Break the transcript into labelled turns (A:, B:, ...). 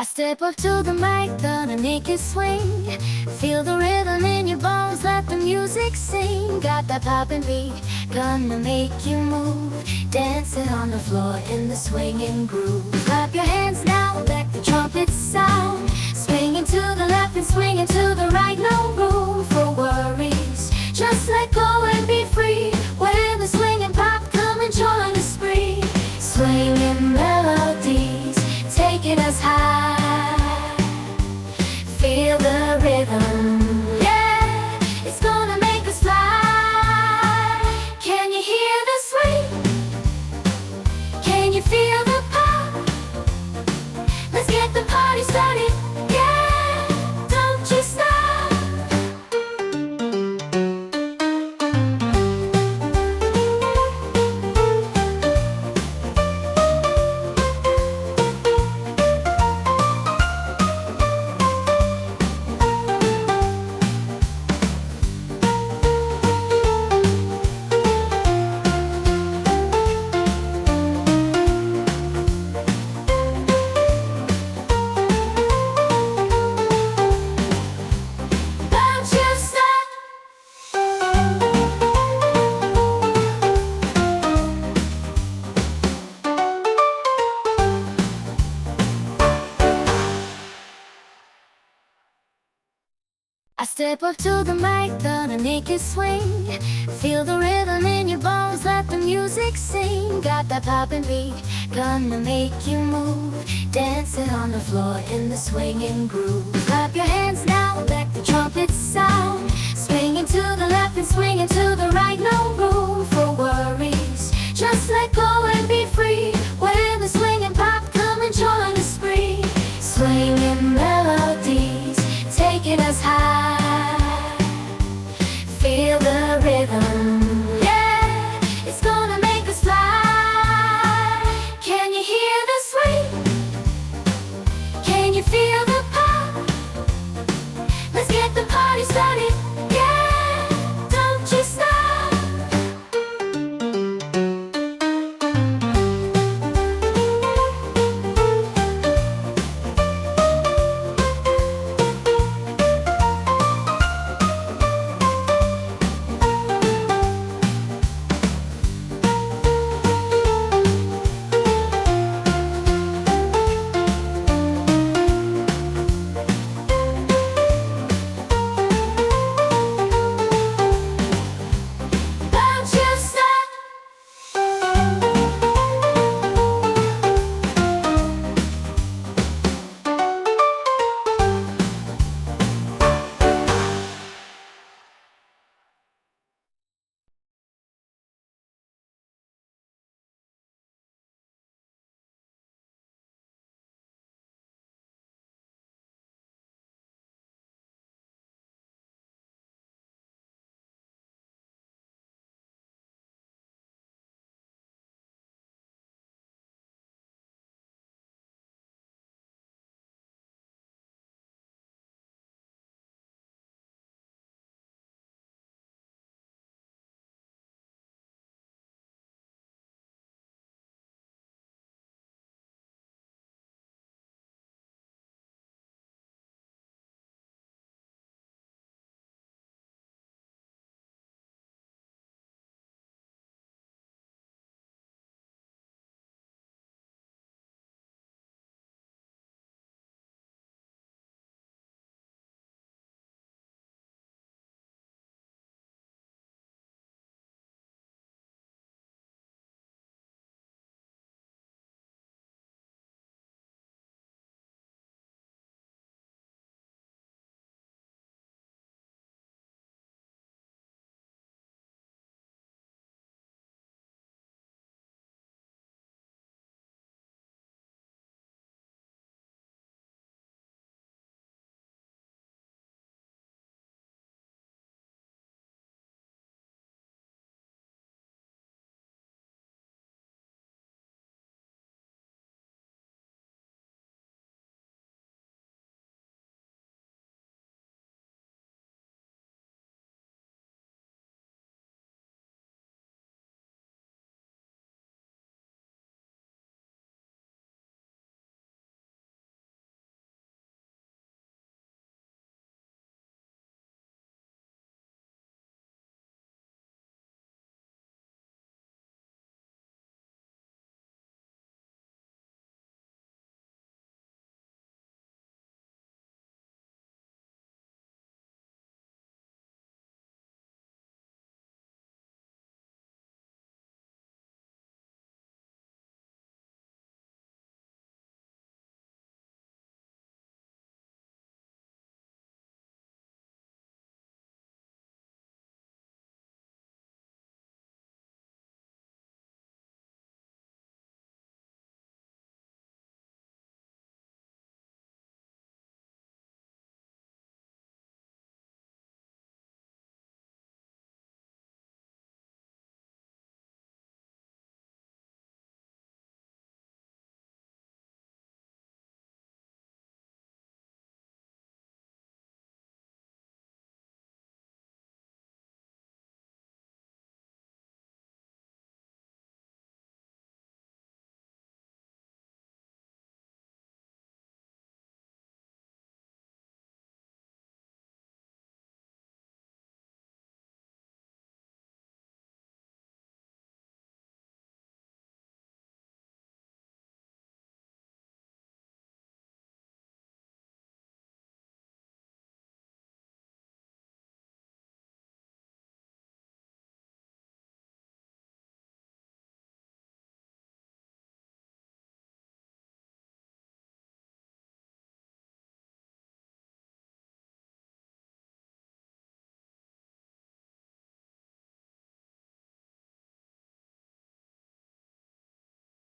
A: I step up to the mic, gonna make it swing. Feel the rhythm in your bones, let the music sing. Got that poppin' beat, gonna make you move. Dancing on the floor in the swinging groove. Clap your hands now, let the trumpets sound. Swinging to the left and swinging to the right, no room for worries. Just let go and be free. When the swinging pop, come and join the spree. Swinging melodies, taking us high. Feel the rhythm, yeah, it's gonna make us fly. Can you hear the swing? Can you feel the pop? Let's get the party started, yeah, don't you stop. I step up to the mic, gonna make it swing. Feel the rhythm in your bones, let the music sing. Got that poppin' beat, gonna make you move. Dancing on the floor in the swinging groove. Clap your hands now, let the trumpets sound. Swinging to the left and swinging to the right, no room for worries. Just let go and be free.